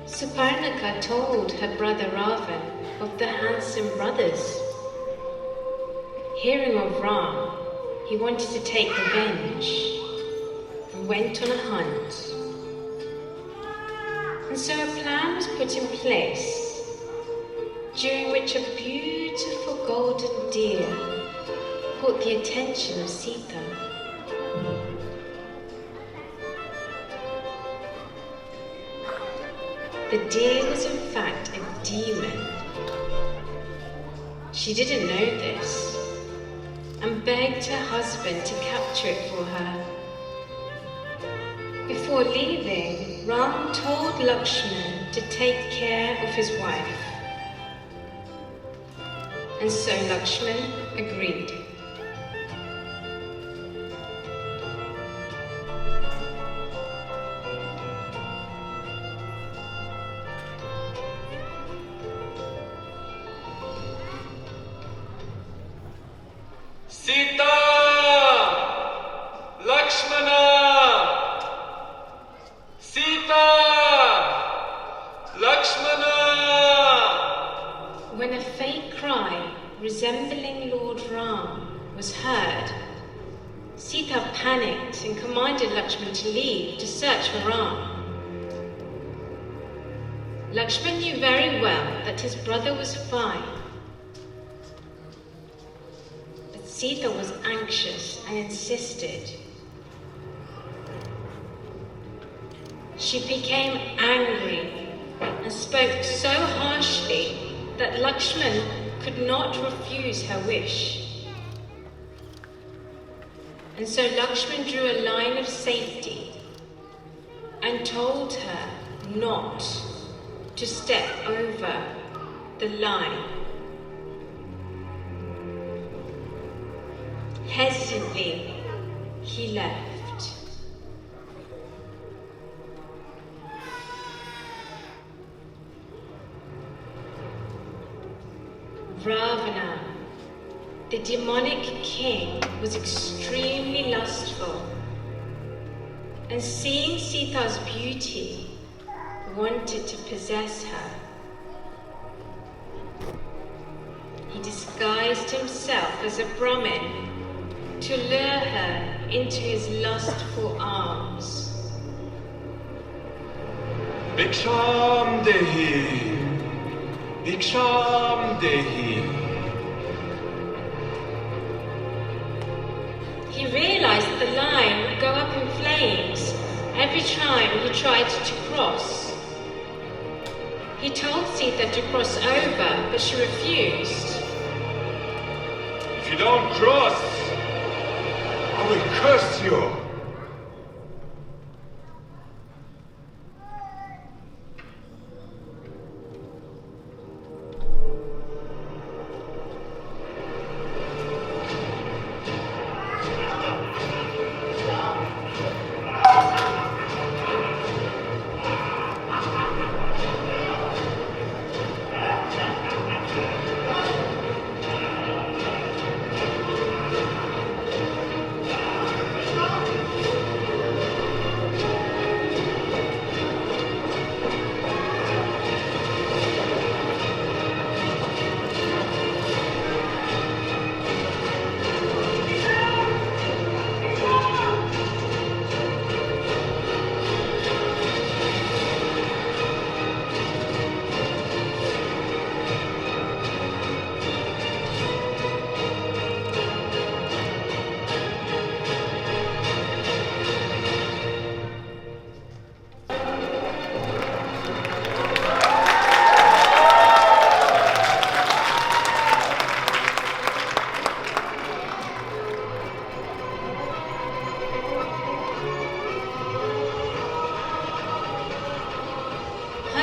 Suparnaka told her brother Ravan of the handsome brothers. Hearing of Ram, he wanted to take revenge and went on a hunt. And so a plan was put in place, during which a beautiful golden deer caught the attention of Sita. The deer was in fact a demon. She didn't know this and begged her husband to capture it for her. Before leaving, Ram told Lakshman to take care of his wife. And so Lakshman agreed. Sita! Lakshmana! Sita! Lakshmana! When a faint cry resembling Lord Ram was heard, Sita panicked and commanded Lakshman to leave to search for Ram. Lakshman knew very well that his brother was fine. But Sita was anxious and insisted. She became angry and spoke so harshly that Lakshman could not refuse her wish. And so Lakshman drew a line of safety and told her not to step over the line. Hesitantly, he left. Ravana, the demonic king, was extremely lustful, and seeing Sita's beauty, wanted to possess her. He disguised himself as a Brahmin to lure her into his lustful arms. Bhiksham Dehi! Bhiksham Dehi! He realized that the line would go up in flames every time he tried to cross. He told Sita to cross over, but she refused. If you don't cross, I will curse you!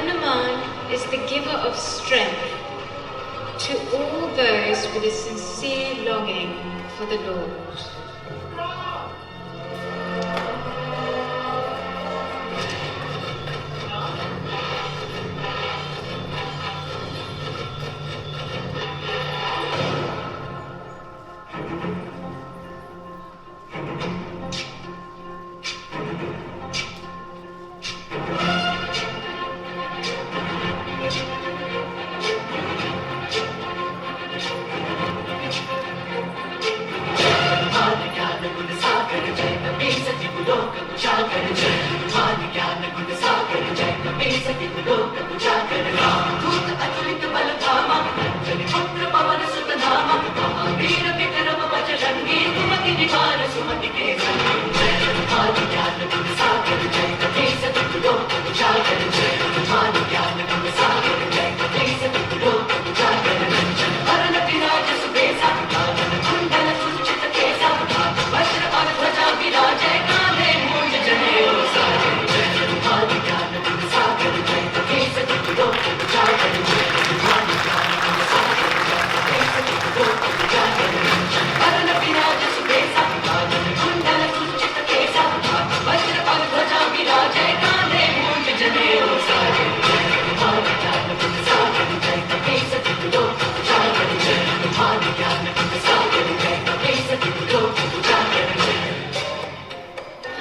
Hanuman is the giver of strength to all those with a sincere longing for the Lord.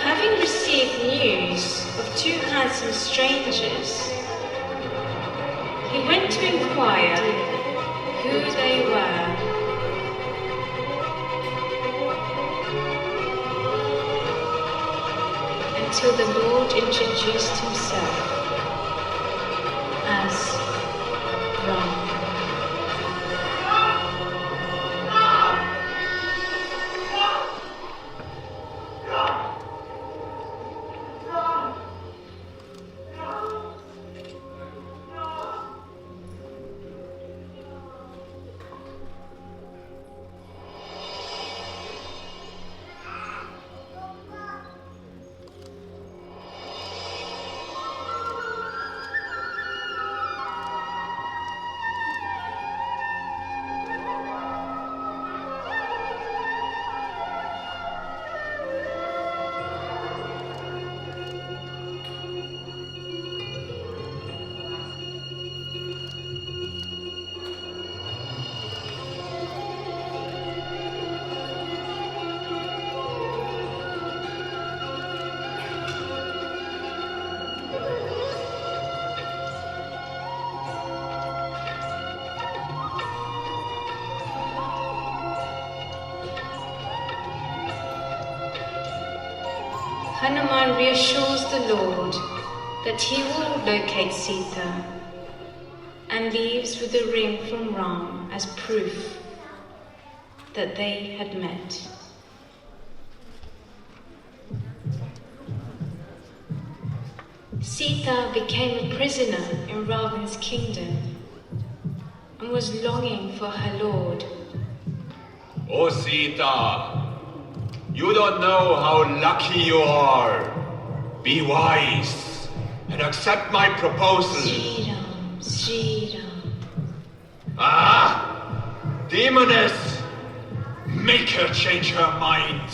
Having received news of two handsome strangers, he went to inquire who they were. Until the Lord introduced himself as Ram. Hanuman reassures the Lord that he will locate Sita and leaves with a ring from Ram as proof that they had met. Sita became a prisoner in Ravan's kingdom and was longing for her lord. Oh Sita, you don't know how lucky you are. Be wise and accept my proposal. Sri Ram, Sri Ram. Ah! Demoness! Make her change her mind.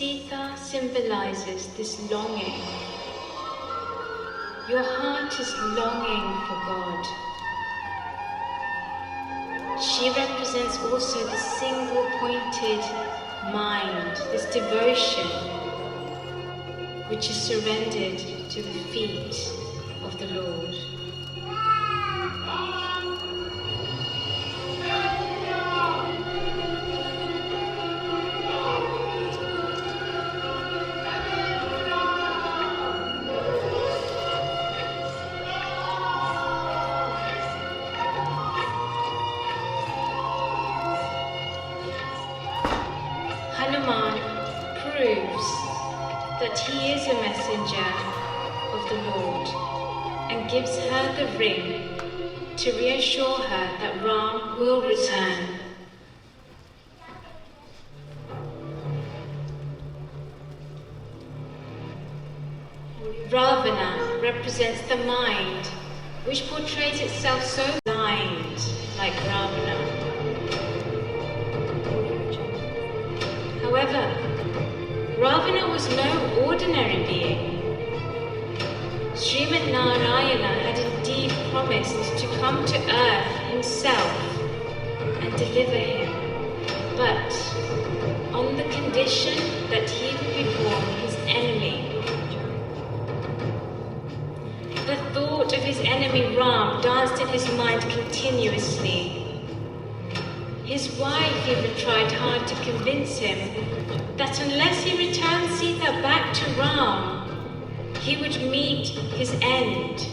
Sita symbolizes this longing. Your heart is longing for God. She represents also the single-pointed mind, this devotion, which is surrendered to the feet of the Lord. Hanuman proves that he is a messenger of the Lord and gives her the ring to reassure her that Ram will return. Ravana represents the mind, which portrays itself so blind, like Ravana. However, Ravana was no ordinary being. Srimad Narayana had indeed promised to come to earth himself and deliver him, but on the condition that he would be born his enemy. The thought of his enemy Ram danced in his mind continuously. His wife even tried hard to convince him that unless he returned Sita back to Ram, he would meet his end.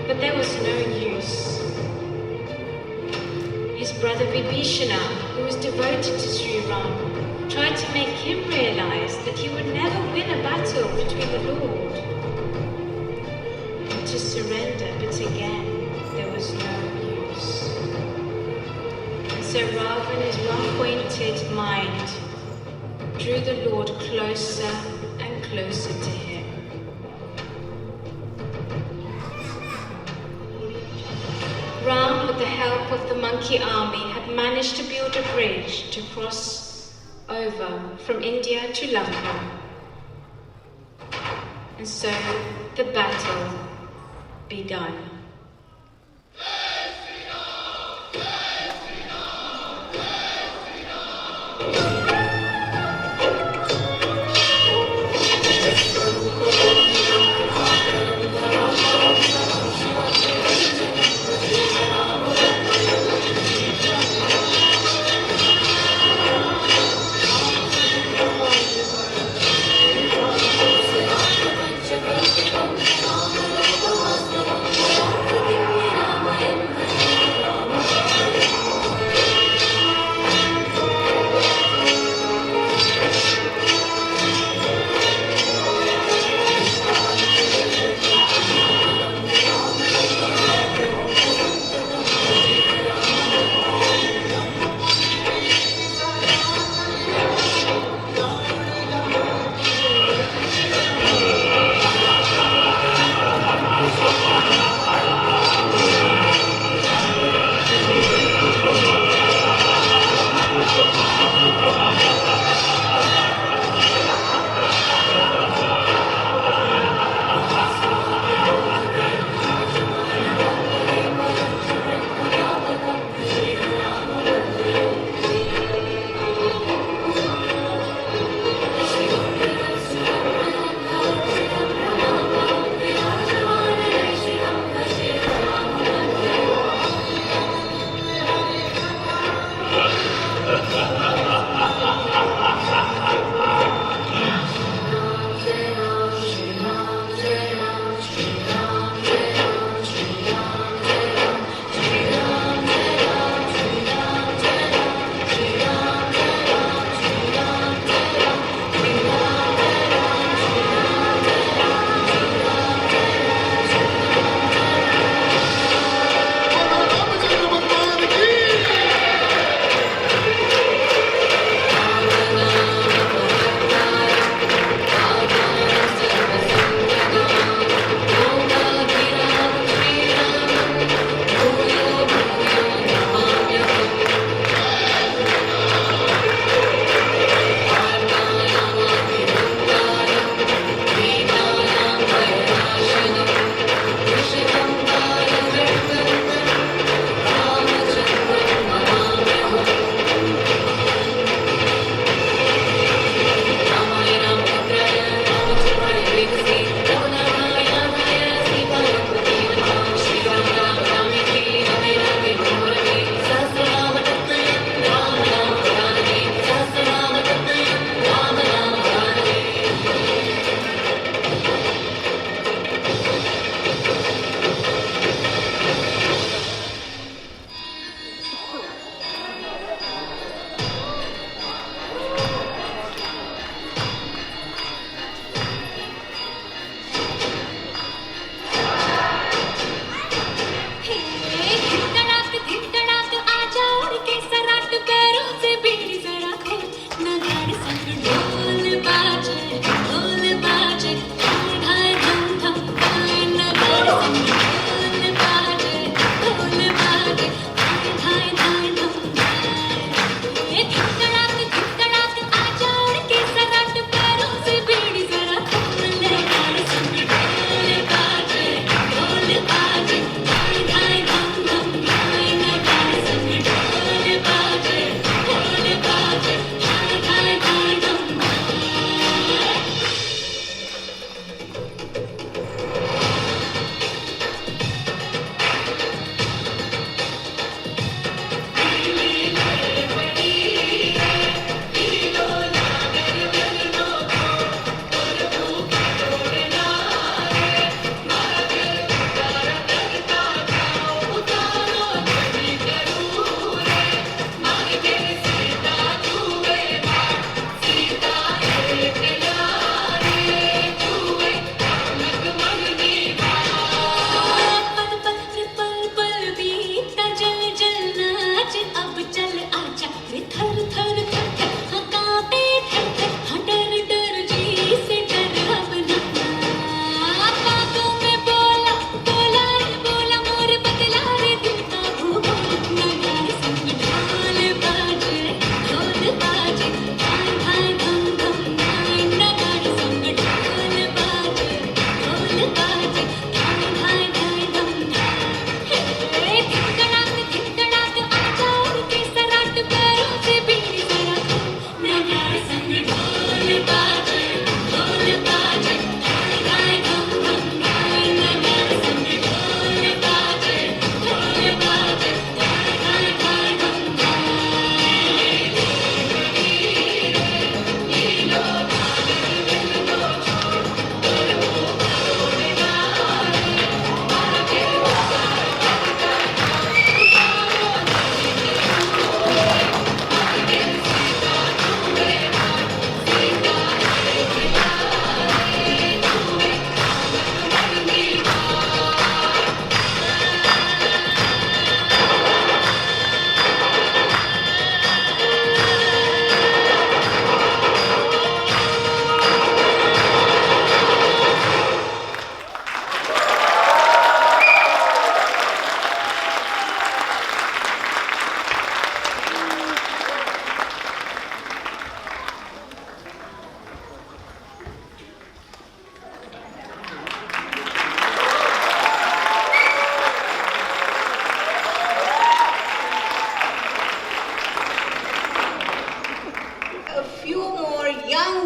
But there was no use. His brother Vibhishana, who was devoted to Sri Ram, tried to make him realize that he would never win a battle between the Lord and to surrender, but again, there was no use. And so Ravana's one-pointed mind drew the Lord closer and closer to him. Ram, with the help of the monkey army, had managed to build a bridge to cross over from India to Lanka. And so the battle began.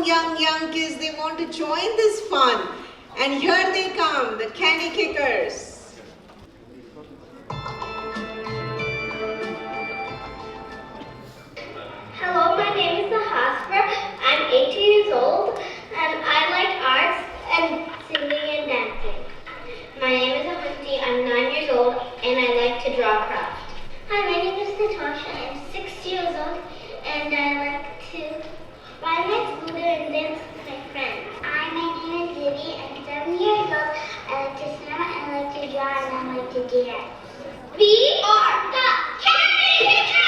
young kids, they want to join this fun. And here they come, the candy kickers. Hello, my name is Hasper. I'm 18 years old and I like arts and singing and dancing. My name is Avanti. I'm 9 years old and I like to draw craft. Hi, my name is Natasha. I'm 6 years old and I like to ride my scooter and dance with my friends. Hi, my name is Livy. I'm 7 years old. I like to swim, I like to draw, and I like to dance. We are the Candy Kickers!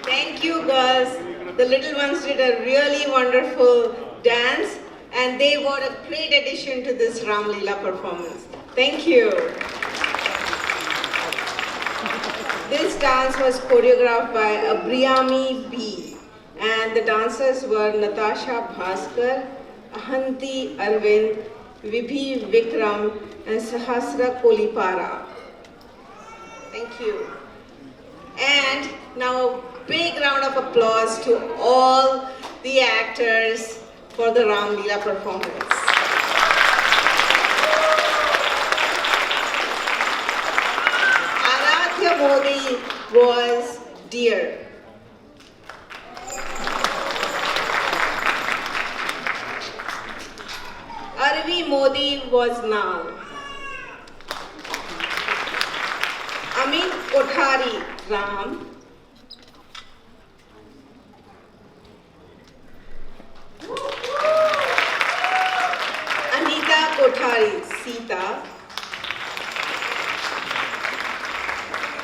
Thank you, girls. The little ones did a really wonderful dance and they were a great addition to this Ramlila performance. Thank you. This dance was choreographed by Abriyami B. And the dancers were Natasha Bhaskar, Ahanti Arvind, Vibhi Vikram, and Sahasra Kolipara. Thank you. And now a big round of applause to all the actors for the Ramlila performance. Aradhya Modi was Deer. Arvi Modi was Nal. Amit Kothari, Ram. Anita Kothari, Sita.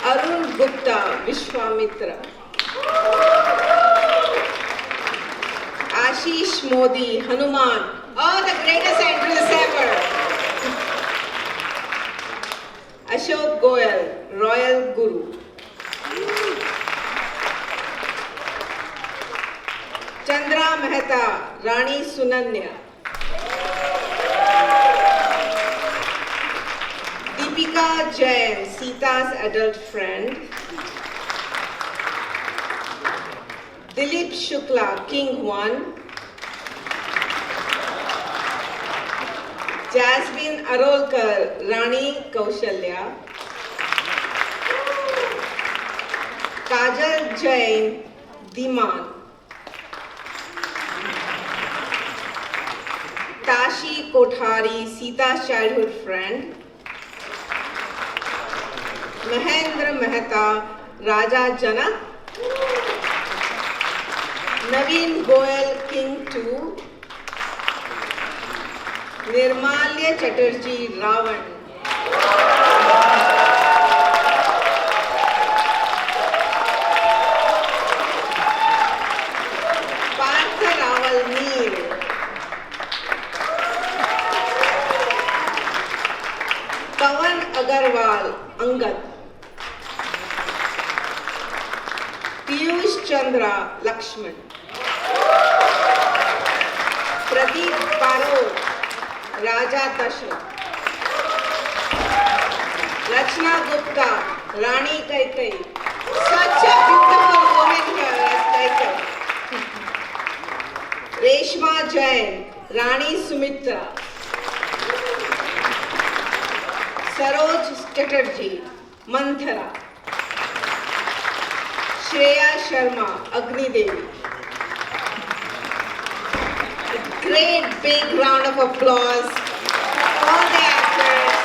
Arun Gupta, Vishwamitra. Ashish Modi, Hanuman. Oh, the greatest entrance ever. Ashok Goyal, Royal Guru. Chandra Mehta, Rani Sunanya. Deepika Jain, Sita's adult friend. Dilip Shukla, King 1. Jasmine Arolkar, Rani Kaushalya. Kajal Jain, Diman. Tashi Kothari, Sita's childhood friend. Mahendra Mehta, Raja Janak. Naveen Goyal, King 2. Nirmalya Chatterjee, Ravan. Partha Rawal, Neer. Pawan Agarwal, Angad. Piyush Chandra, Lakshman. Pradeep Paro, Raja Dashrath. Rachna Gupta, Rani Kaikai. Such a beautiful woman here as Kaikai. Reshma Jain, Rani Sumitra. Saroj Chatterjee, Manthara. Shreya Sharma, Agni Devi. A great big round of applause for all the actors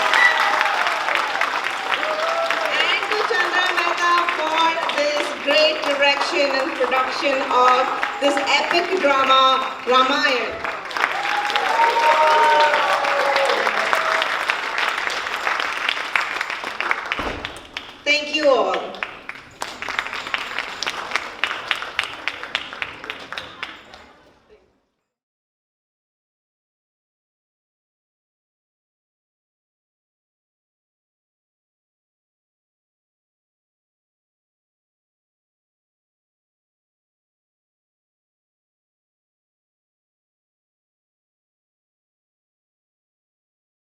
and to Chandra Mehta for this great direction and production of this epic drama, Ramayana. Thank you all.